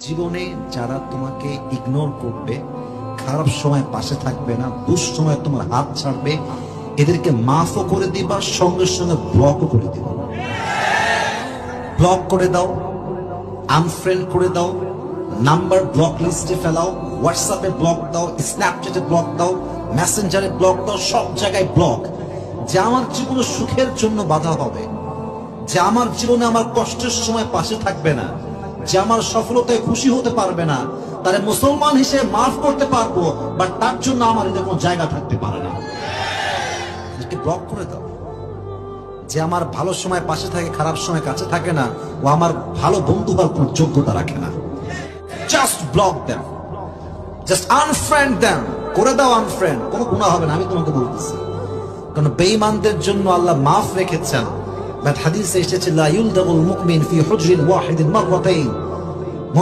জীবনে যারা তোমাকে ইগনোর করবে, খারাপ সময় পাশে থাকবে না, দুঃসময় তোমার হাত ছাড়বে, এদেরকে মাফও করে দিবা, সঙ্গে সঙ্গে ব্লকও করে দিবা। ব্লক করে দাও, আনফ্রেন্ড করে দাও, নাম্বার ব্লক লিস্টে ফেলাও, হোয়াটসঅ্যাপে ব্লক দাও, স্ন্যাপচ্যাটে ব্লক দাও, মেসেঞ্জারে ব্লক দাও, সব জায়গায় ব্লক। যে আমার জীবনে সুখের জন্য বাধা হবে, যে আমার জীবনে আমার কষ্টের সময় পাশে থাকবে না, যে আমার সফলতায় খুশি হতে পারবে না, তারে মুসলমান হিসেবে মাফ করতে পারবো, বাট তার জন্য আমার এদের কোনো জায়গা থাকতে পারে না। ব্লক করে দাও। যে আমার ভালো সময় পাশে থাকে, খারাপ সময় কাছে থাকে না, ও আমার ভালো বন্ধু হওয়ার কোন যোগ্যতা রাখে না। Just block them, just unfriend them, করে দাও আনফ্রেন্ড। কোনো গুনাহ হবে না, আমি তোমাকে বলতেছি। কারণ বেঈমানদের জন্য আল্লাহ মাফ রেখেছেন। বাট হাদিসে এসেছে লা ইউলদাগুল মুমিন ফি হুজরিন ওয়াহিদিন মাররাতাইন।